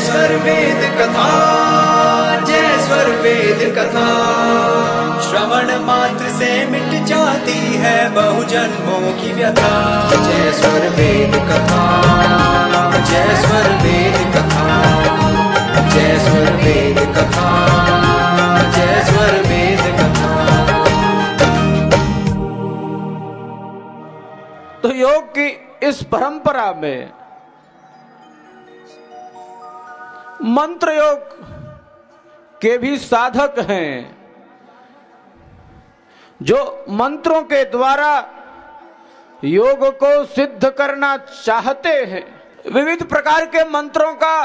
स्वर वेद कथा, जय स्वर वेद कथा। श्रवण मात्र से मिट जाती है बहु जन्मों की व्यथा। जय स्वर वेद कथा, जय स्वर वेद कथा, जय स्वर वेद कथा, जय स्वर वेद कथा। तो योग की इस परंपरा में मंत्र योग के भी साधक हैं, जो मंत्रों के द्वारा योग को सिद्ध करना चाहते हैं। विविध प्रकार के मंत्रों का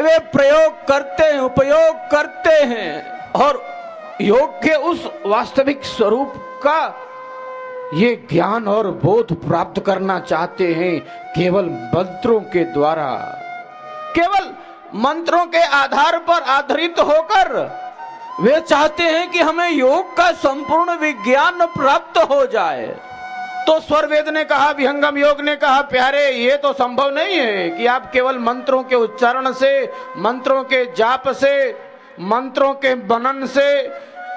वे प्रयोग करते हैं, उपयोग करते हैं और योग के उस वास्तविक स्वरूप का ये ज्ञान और बोध प्राप्त करना चाहते हैं। केवल मंत्रों के द्वारा, केवल मंत्रों के आधार पर आधारित होकर वे चाहते हैं कि हमें योग का संपूर्ण विज्ञान प्राप्त हो जाए। तो स्वर वेद ने कहा, विहंगम योग ने कहा, प्यारे ये तो संभव नहीं है कि आप केवल मंत्रों के उच्चारण से, मंत्रों के जाप से, मंत्रों के मनन से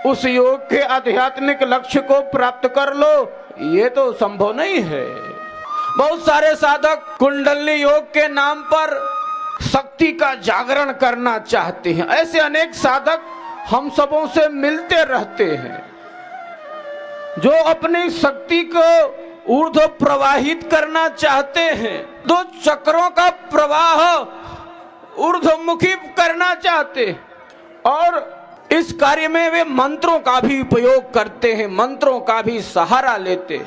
उस योग के आध्यात्मिक लक्ष्य को प्राप्त कर लो। ये तो संभव नहीं है। बहुत सारे साधक कुंडली योग के नाम पर शक्ति का जागरण करना चाहते हैं। ऐसे अनेक साधक हम सबों से मिलते रहते हैं, जो अपनी शक्ति को ऊर्ध्व प्रवाहित करना चाहते हैं, दो चक्रों का प्रवाह ऊर्ध्वमुखी करना चाहते हैं और इस कार्य में वे मंत्रों का भी उपयोग करते हैं, मंत्रों का भी सहारा लेते,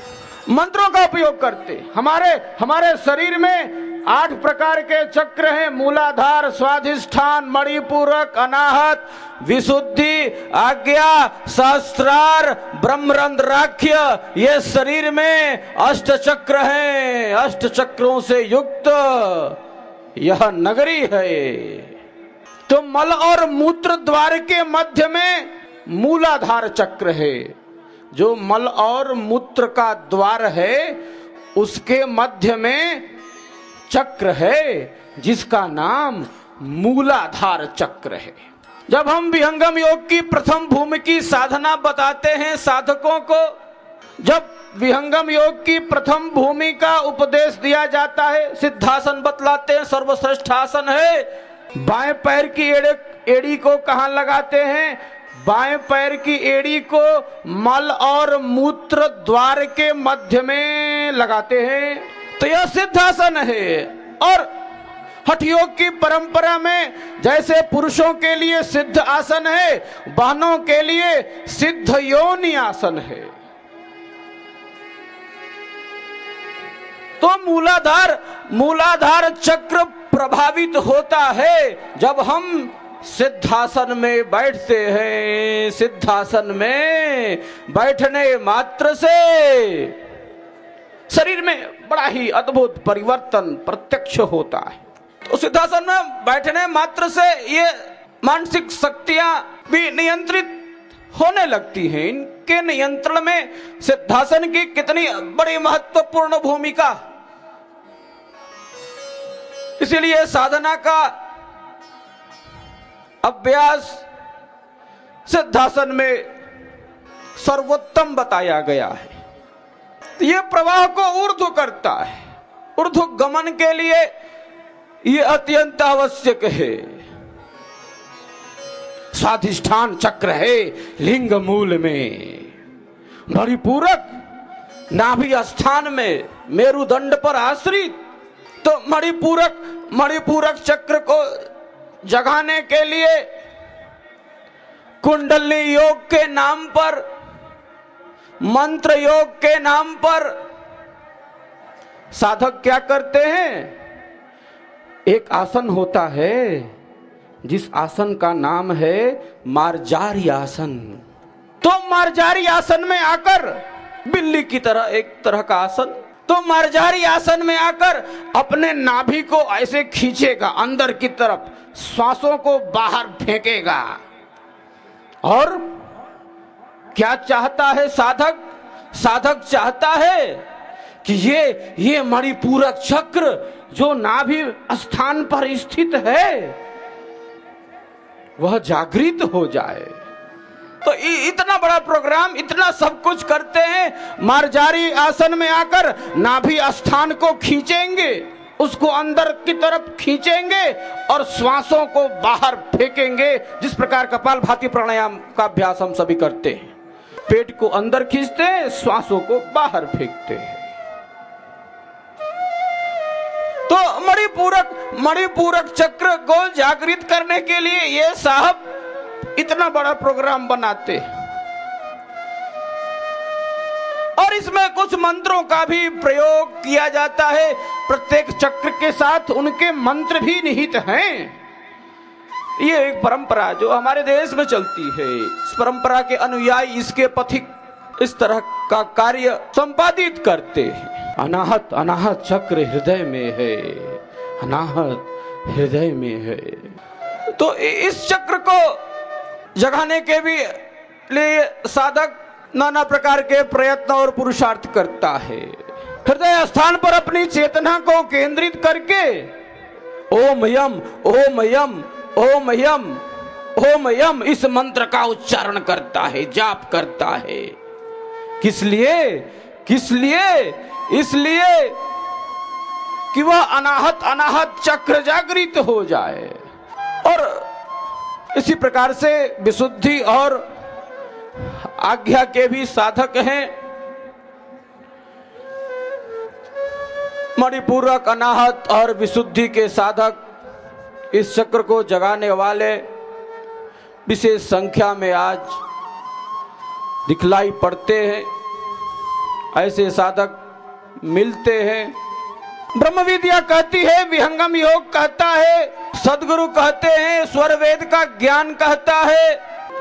मंत्रों का उपयोग करते। हमारे शरीर में 8 प्रकार के चक्र हैं, मूलाधार, स्वाधिष्ठान, मणिपूरक, अनाहत, विशुद्धि, आज्ञा, सहस्त्रार, ब्रह्मरंध्राख्य। ये शरीर में 8 चक्र हैं। 8 चक्रों से युक्त यह नगरी है। तो मल और मूत्र द्वार के मध्य में मूलाधार चक्र है। जो मल और मूत्र का द्वार है उसके मध्य में चक्र है जिसका नाम मूलाधार चक्र है। जब हम विहंगम योग की प्रथम भूमि की साधना बताते हैं साधकों को, जब विहंगम योग की प्रथम भूमि का उपदेश दिया जाता है, सिद्धासन बतलाते हैं, सर्वश्रेष्ठ आसन है। बाएं पैर की एड़ी को कहां लगाते हैं? बाएं पैर की एड़ी को मल और मूत्र द्वार के मध्य में लगाते हैं। तो यह सिद्धासन है। और हठ योग की परंपरा में जैसे पुरुषों के लिए सिद्ध आसन है, बहनों के लिए सिद्ध योनि आसन है। तो मूलाधार चक्र प्रभावित होता है जब हम सिद्धासन में बैठते हैं। सिद्धासन में बैठने मात्र से शरीर में बड़ा ही अद्भुत परिवर्तन प्रत्यक्ष होता है। तो सिद्धासन में बैठने मात्र से ये मानसिक शक्तियां भी नियंत्रित होने लगती हैं। इनके नियंत्रण में सिद्धासन की कितनी बड़ी महत्वपूर्ण भूमिका। इसीलिए साधना का अभ्यास सिद्धासन में सर्वोत्तम बताया गया है। यह प्रवाह को ऊर्ध्व करता है। ऊर्ध्व गमन के लिए यह अत्यंत आवश्यक है। स्वाधिष्ठान चक्र है लिंग मूल में, मणिपूरक नाभि स्थान में मेरुदंड पर आश्रित। तो मणिपूरक चक्र को जगाने के लिए कुंडली योग के नाम पर, मंत्र योग के नाम पर साधक क्या करते हैं? एक आसन होता है जिस आसन का नाम है मार्जारी आसन। तो मार्जारी आसन में आकर बिल्ली की तरह एक तरह का आसन, तो मार्जारी आसन में आकर अपने नाभि को ऐसे खींचेगा अंदर की तरफ, श्वासों को बाहर फेंकेगा। और क्या चाहता है साधक? साधक चाहता है कि ये मणिपूरक चक्र जो नाभि स्थान पर स्थित है, वह जागृत हो जाए। तो इतना बड़ा प्रोग्राम, इतना सब कुछ करते हैं। मार्जारी आसन में आकर नाभि स्थान को खींचेंगे, उसको अंदर की तरफ खींचेंगे और श्वासों को बाहर फेंकेंगे। जिस प्रकार कपालभाति प्राणायाम का अभ्यास हम सभी करते हैं, पेट को अंदर खींचते हैं, श्वासों को बाहर फेंकते हैं। तो मणिपूरक चक्र को जागृत करने के लिए ये साहब इतना बड़ा प्रोग्राम बनाते हैं। और इसमें कुछ मंत्रों का भी प्रयोग किया जाता है। प्रत्येक चक्र के साथ उनके मंत्र भी निहित हैं। ये एक परंपरा जो हमारे देश में चलती है। इस परंपरा के अनुयायी, इसके पथिक इस तरह का कार्य संपादित करते हैं। अनाहत अनाहत चक्र हृदय में है, अनाहत हृदय में है। तो इस चक्र को जगाने के भी लिए साधक नाना प्रकार के प्रयत्न और पुरुषार्थ करता है। हृदय स्थान पर अपनी चेतना को केंद्रित करके ओम यम ओम यम ओम यम ओम यम इस मंत्र का उच्चारण करता है, जाप करता है। किस लिए? किस लिए? इसलिए कि वह अनाहत अनाहत चक्र जागृत हो जाए। और इसी प्रकार से विशुद्धि और आज्ञा के भी साधक हैं। मणिपूरक, अनाहत और विशुद्धि के साधक इस चक्र को जगाने वाले विशेष संख्या में आज दिखलाई पड़ते हैं। ऐसे साधक मिलते हैं। ब्रह्म विद्या कहती है, विहंगम योग कहता है, सदगुरु कहते हैं, स्वर वेद का ज्ञान कहता है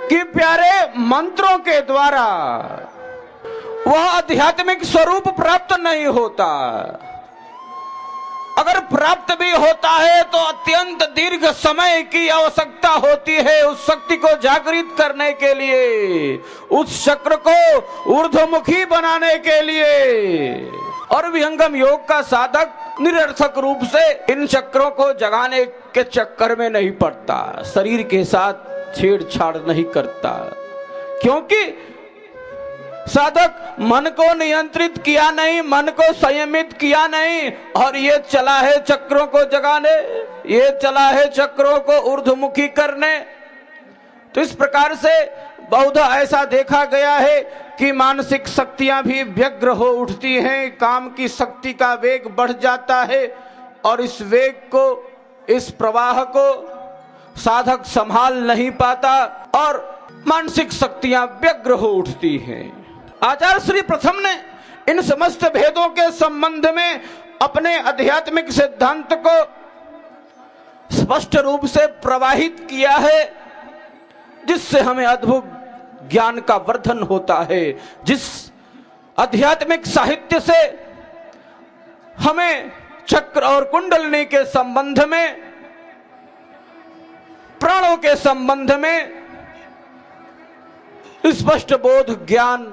कि प्यारे मंत्रों के द्वारा वह आध्यात्मिक स्वरूप प्राप्त नहीं होता। अगर प्राप्त भी होता है तो अत्यंत दीर्घ समय की आवश्यकता होती है उस शक्ति को जागृत करने के लिए, उस चक्र को ऊर्ध्वमुखी बनाने के लिए। और विहंगम योग का साधक निरर्थक रूप से इन चक्रों को जगाने के चक्कर में नहीं पड़ता, शरीर के साथ छेड़छाड़ नहीं करता, क्योंकि साधक मन को नियंत्रित किया नहीं, मन को संयमित किया नहीं, और ये चला है चक्रों को जगाने, ये चला है चक्रों को ऊर्ध्वमुखी करने। तो इस प्रकार से बहुधा ऐसा देखा गया है कि मानसिक शक्तियां भी व्यग्र हो उठती हैं, काम की शक्ति का वेग बढ़ जाता है, और इस वेग को, इस प्रवाह को साधक संभाल नहीं पाता और मानसिक शक्तियां व्यग्र हो उठती हैं। आचार्य श्री प्रथम ने इन समस्त भेदों के संबंध में अपने आध्यात्मिक सिद्धांत को स्पष्ट रूप से प्रवाहित किया है, जिससे हमें अद्भुत ज्ञान का वर्धन होता है। जिस आध्यात्मिक साहित्य से हमें चक्र और कुंडलनी के संबंध में, प्राणों के संबंध में स्पष्ट बोध ज्ञान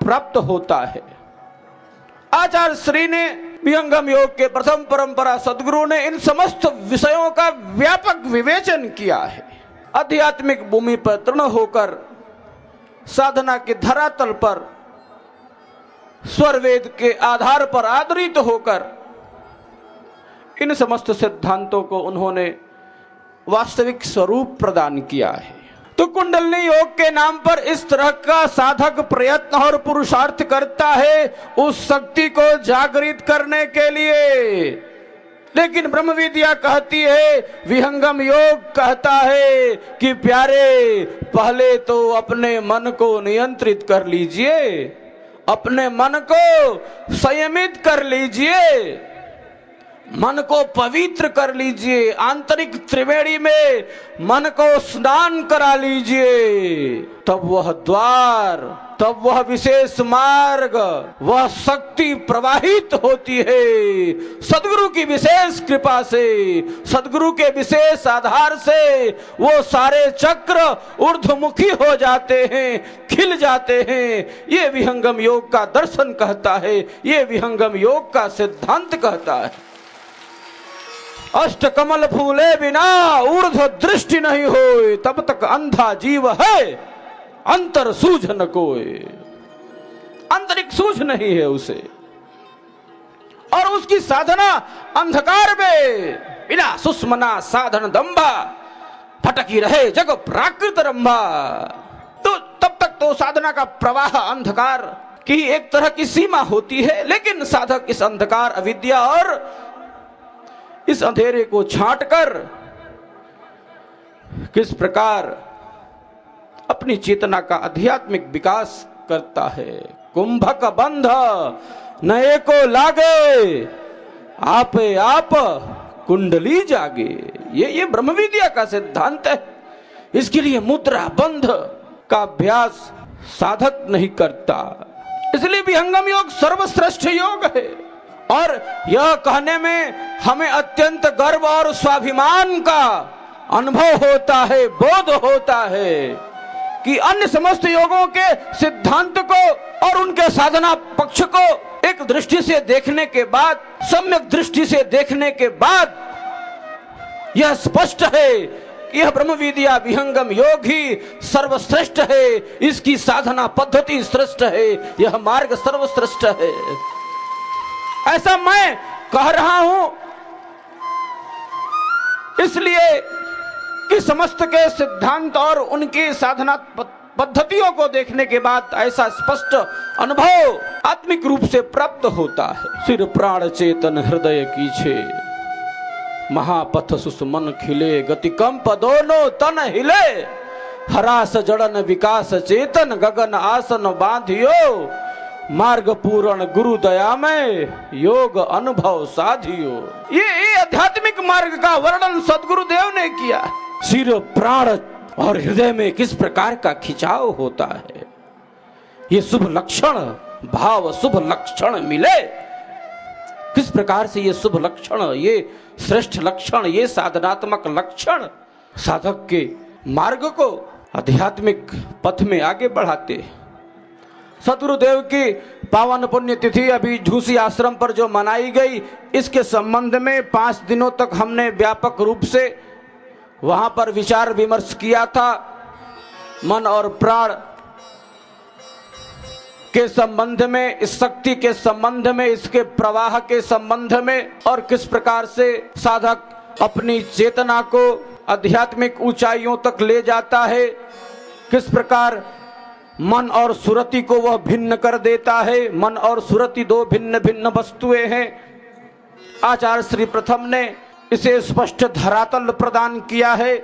प्राप्त होता है। आचार्य श्री ने, विहंगम योग के प्रथम परंपरा सदगुरु ने इन समस्त विषयों का व्यापक विवेचन किया है। आध्यात्मिक भूमि पर तृण होकर, साधना के धरातल पर, स्वर वेद के आधार पर आधारित होकर इन समस्त सिद्धांतों को उन्होंने वास्तविक स्वरूप प्रदान किया है। तो कुंडलनी योग के नाम पर इस तरह का साधक प्रयत्न और पुरुषार्थ करता है उस शक्ति को जागृत करने के लिए। लेकिन ब्रह्म विद्या कहती है, विहंगम योग कहता है कि प्यारे पहले तो अपने मन को नियंत्रित कर लीजिए, अपने मन को संयमित कर लीजिए, मन को पवित्र कर लीजिए, आंतरिक त्रिवेणी में मन को स्नान करा लीजिए। तब वह द्वार, तब वह विशेष मार्ग, वह शक्ति प्रवाहित होती है। सदगुरु की विशेष कृपा से, सदगुरु के विशेष आधार से वो सारे चक्र ऊर्ध्वमुखी हो जाते हैं, खिल जाते हैं। ये विहंगम योग का दर्शन कहता है, ये विहंगम योग का सिद्धांत कहता है। अष्ट कमल फूले बिना ऊर्ध्व दृष्टि नहीं होए, तब तक अंधा जीव है अंतर सूझ न कोई। आंतरिक सूझ नहीं है उसे, और उसकी साधना अंधकार में बिना सुषमना साधन दंभा भटकी रहे जग प्राकृत रंभा। तो तब तक तो साधना का प्रवाह अंधकार की एक तरह की सीमा होती है, लेकिन साधक इस अंधकार अविद्या और इस अंधेरे को छांटकर किस प्रकार अपनी चेतना का आध्यात्मिक विकास करता है। कुंभक बंध नए को लागे, आपे आप कुंडली जागे। ये ब्रह्म विद्या का सिद्धांत है। इसके लिए मुद्रा बंध का अभ्यास साधक नहीं करता, इसलिए विहंगम योग सर्वश्रेष्ठ योग है। और यह कहने में हमें अत्यंत गर्व और स्वाभिमान का अनुभव होता है, बोध होता है कि अन्य समस्त योगों के सिद्धांत को और उनके साधना पक्ष को एक दृष्टि से देखने के बाद, सम्यक दृष्टि से देखने के बाद यह स्पष्ट है कि यह ब्रह्म विद्या विहंगम योग ही सर्वश्रेष्ठ है। इसकी साधना पद्धति श्रेष्ठ है, यह मार्ग सर्वश्रेष्ठ है। ऐसा मैं कह रहा हूं इसलिए कि समस्त के सिद्धांत और उनकी साधना पद्धतियों को देखने के बाद ऐसा स्पष्ट अनुभव आत्मिक रूप से प्राप्त होता है। सिर प्राण चेतन हृदय कीछे, महापथ सुसमन खिले, गति कंप दोनों तन हिले, हरास जड़न विकास चेतन, गगन आसन बांधियो, मार्ग पूर्ण गुरु दया में योग अनुभव साधियो। ये आध्यात्मिक मार्ग का वर्णन सद्गुरुदेव ने किया। सिर प्राण और हृदय में किस प्रकार का खिंचाव होता है, ये शुभ लक्षण भाव शुभ लक्षण मिले, किस प्रकार से ये शुभ लक्षण, ये श्रेष्ठ लक्षण, ये साधनात्मक लक्षण साधक के मार्ग को आध्यात्मिक पथ में आगे बढ़ाते। सद्गुरुदेव की पावन पुण्य तिथि अभी झूसी आश्रम पर जो मनाई गई, इसके संबंध में 5 दिनों तक हमने व्यापक रूप से वहां पर विचार विमर्श किया था। मन और प्राण के संबंध में, इस शक्ति के संबंध में, इसके प्रवाह के संबंध में, और किस प्रकार से साधक अपनी चेतना को आध्यात्मिक ऊंचाइयों तक ले जाता है, किस प्रकार मन और सुरति को वह भिन्न कर देता है। मन और सुरति 2 भिन्न भिन्न वस्तुएं हैं। आचार्य श्री प्रथम ने इसे स्पष्ट धरातल प्रदान किया है।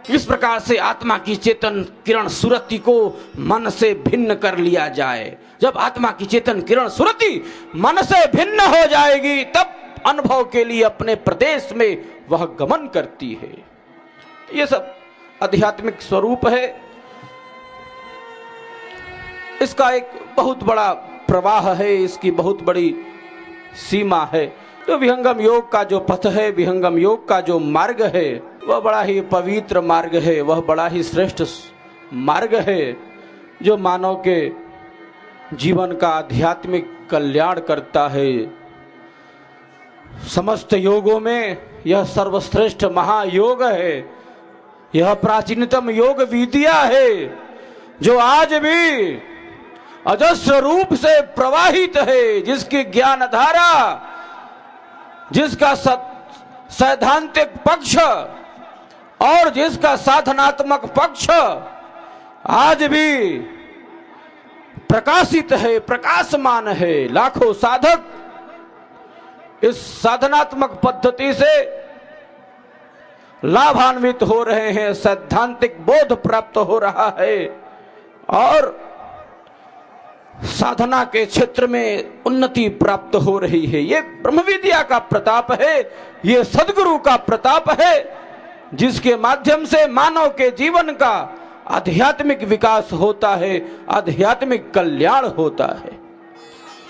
किस प्रकार से आत्मा की चेतन किरण सुरति को मन से भिन्न कर लिया जाए। जब आत्मा की चेतन किरण सुरति मन से भिन्न हो जाएगी, तब अनुभव के लिए अपने प्रदेश में वह गमन करती है। ये सब आध्यात्मिक स्वरूप है। इसका एक बहुत बड़ा प्रवाह है, इसकी बहुत बड़ी सीमा है। तो विहंगम योग का जो पथ है, विहंगम योग का जो मार्ग है, वह बड़ा ही पवित्र मार्ग है, वह बड़ा ही श्रेष्ठ मार्ग है, जो मानव के जीवन का आध्यात्मिक कल्याण करता है। समस्त योगों में यह सर्वश्रेष्ठ महायोग है। यह प्राचीनतम योग विद्या है, जो आज भी अजस्र रूप से प्रवाहित है, जिसकी ज्ञान धारा, जिसका सैद्धांतिक पक्ष और जिसका साधनात्मक पक्ष आज भी प्रकाशित है, प्रकाशमान है। लाखों साधक इस साधनात्मक पद्धति से लाभान्वित हो रहे हैं, सैद्धांतिक बोध प्राप्त हो रहा है और साधना के क्षेत्र में उन्नति प्राप्त हो रही है। ये ब्रह्म विद्या का प्रताप है, ये सद्गुरु का प्रताप है, जिसके माध्यम से मानव के जीवन का आध्यात्मिक विकास होता है, आध्यात्मिक कल्याण होता है।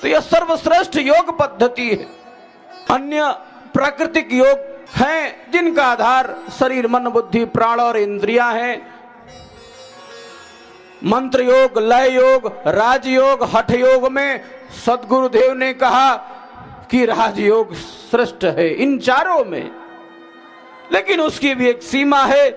तो यह सर्वश्रेष्ठ योग पद्धति है। अन्य प्राकृतिक योग हैं जिनका आधार शरीर मन बुद्धि प्राण और इंद्रियां हैं। मंत्र योग, लय योग, राजयोग, हठ योग में सद्गुरुदेव ने कहा कि राजयोग श्रेष्ठ है। इन चारों में लेकिन उसकी भी एक सीमा है,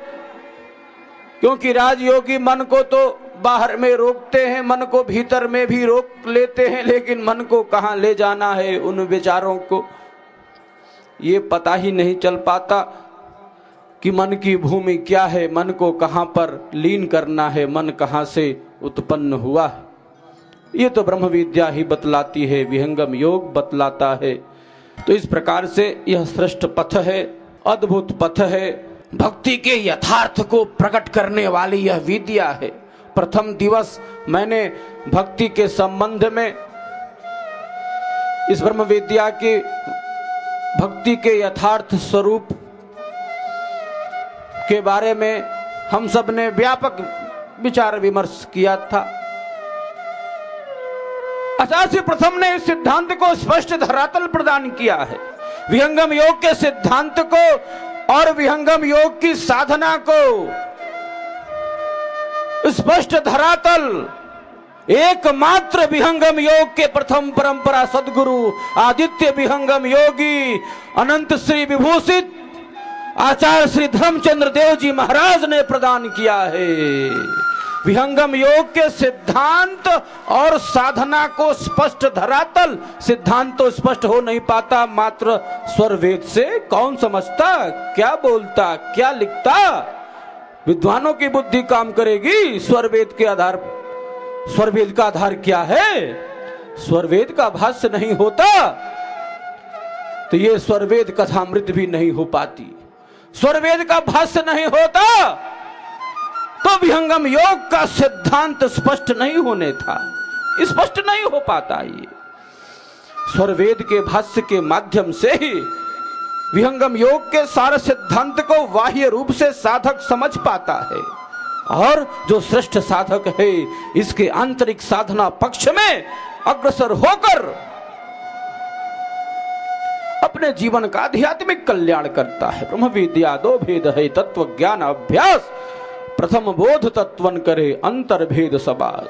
क्योंकि राजयोगी मन को तो बाहर में रोकते हैं, मन को भीतर में भी रोक लेते हैं, लेकिन मन को कहां ले जाना है उन विचारों को ये पता ही नहीं चल पाता कि मन की भूमि क्या है, मन को कहां पर लीन करना है, मन कहां से उत्पन्न हुआ है। ये तो ब्रह्म विद्या ही बतलाती है, विहंगम योग बतलाता है। तो इस प्रकार से यह श्रेष्ठ पथ है, अद्भुत पथ है, भक्ति के यथार्थ को प्रकट करने वाली यह विद्या है। प्रथम दिवस मैंने भक्ति के संबंध में इस ब्रह्म विद्या की भक्ति के यथार्थ स्वरूप के बारे में हम सब ने व्यापक विचार विमर्श किया था। आचार्य प्रथम ने इस सिद्धांत को स्पष्ट धरातल प्रदान किया है। विहंगम योग के सिद्धांत को और विहंगम योग की साधना को स्पष्ट धरातल एकमात्र विहंगम योग के प्रथम परंपरा सदगुरु आदित्य विहंगम योगी अनंत श्री विभूषित आचार्य श्री धर्मचंद्र देव जी महाराज ने प्रदान किया है। विहंगम योग के सिद्धांत और साधना को स्पष्ट धरातल, सिद्धांत तो स्पष्ट हो नहीं पाता मात्र स्वर वेद से। कौन समझता, क्या बोलता, क्या लिखता? विद्वानों की बुद्धि काम करेगी स्वर वेद के आधार। स्वर वेद का आधार क्या है? स्वर वेद का भाष्य नहीं होता तो ये स्वर वेद कथामृत भी नहीं हो पाती। स्वर वेद का भाष्य नहीं होता तो विहंगम योग का सिद्धांत स्पष्ट नहीं होने था, स्पष्ट नहीं हो पाता। ये स्वर वेद के भाष्य के माध्यम से ही विहंगम योग के सारे सिद्धांत को बाह्य रूप से साधक समझ पाता है, और जो श्रेष्ठ साधक है इसके आंतरिक साधना पक्ष में अग्रसर होकर अपने जीवन का आध्यात्मिक कल्याण करता है। ब्रह्म विद्या दो भेद है, तत्व ज्ञान अभ्यास, प्रथम बोध तत्वन करे अंतर भेद सबास।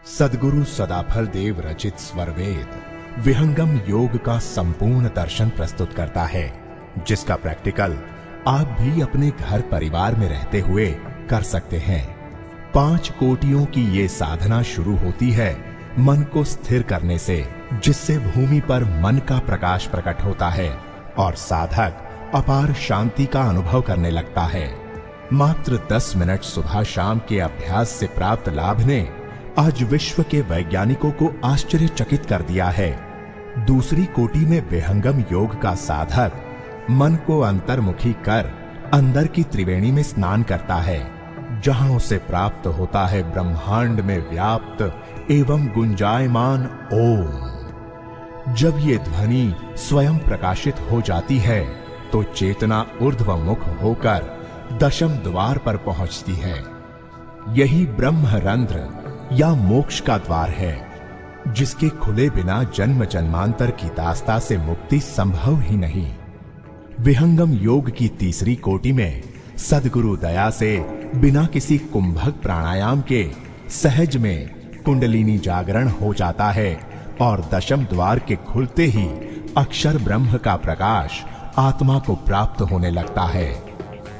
सद्गुरु सदाफल देव रचित स्वरवेद विहंगम योग का संपूर्ण दर्शन प्रस्तुत करता है, जिसका प्रैक्टिकल आप भी अपने घर परिवार में रहते हुए कर सकते हैं। 5 कोटियों की ये साधना शुरू होती है मन को स्थिर करने से, जिससे भूमि पर मन का प्रकाश प्रकट होता है और साधक अपार शांति का अनुभव करने लगता है। मात्र 10 मिनट सुबह शाम के अभ्यास से प्राप्त लाभ ने आज विश्व के वैज्ञानिकों को आश्चर्यचकित कर दिया है। दूसरी कोटि में विहंगम योग का साधक मन को अंतर्मुखी कर अंदर की त्रिवेणी में स्नान करता है, जहां उसे प्राप्त होता है ब्रह्मांड में व्याप्त एवं गुंजायमान ओम। जब ये ध्वनि स्वयं प्रकाशित हो जाती है तो चेतना ऊर्ध्वमुख होकर दशम द्वार पर पहुंचती है। यही ब्रह्मरंध्र या मोक्ष का द्वार है, जिसके खुले बिना जन्म जन्मांतर की दास्ता से मुक्ति संभव ही नहीं। विहंगम योग की तीसरी कोटि में सद्गुरु दया से बिना किसी कुंभक प्राणायाम के सहज में कुंडलिनी जागरण हो जाता है और दशम द्वार के खुलते ही अक्षर ब्रह्म का प्रकाश आत्मा को प्राप्त होने लगता है।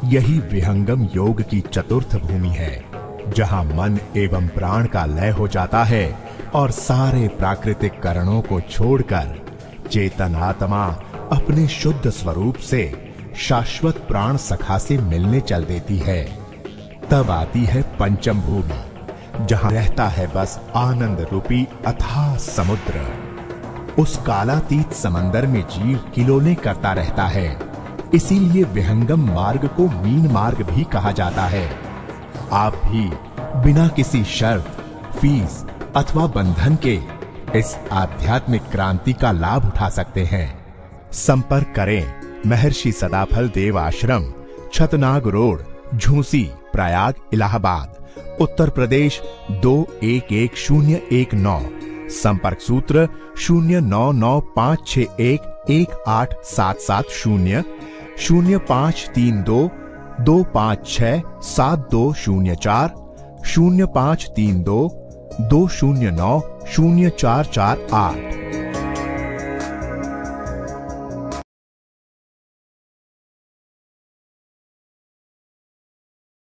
यही विहंगम योग की चतुर्थ भूमि है, जहां मन एवं प्राण का लय हो जाता है और सारे प्राकृतिक कारणों को छोड़कर चेतन आत्मा अपने शुद्ध स्वरूप से शाश्वत प्राण सखा से मिलने चल देती है। तब आती है पंचम भूमि, जहां रहता है बस आनंद रूपी अथाह समुद्र। उस कालातीत समंदर में जीव किलोले करता रहता है, इसीलिए विहंगम मार्ग को मीन मार्ग भी कहा जाता है। आप भी बिना किसी शर्त, फीस अथवा बंधन के इस आध्यात्मिक क्रांति का लाभ उठा सकते हैं। संपर्क करें महर्षि सदाफल देव आश्रम, छतनाग रोड, झूसी, प्रयाग, इलाहाबाद, उत्तर प्रदेश 211019। संपर्क सूत्र 0995611877, 0532 256 7204, 0532 209 0448।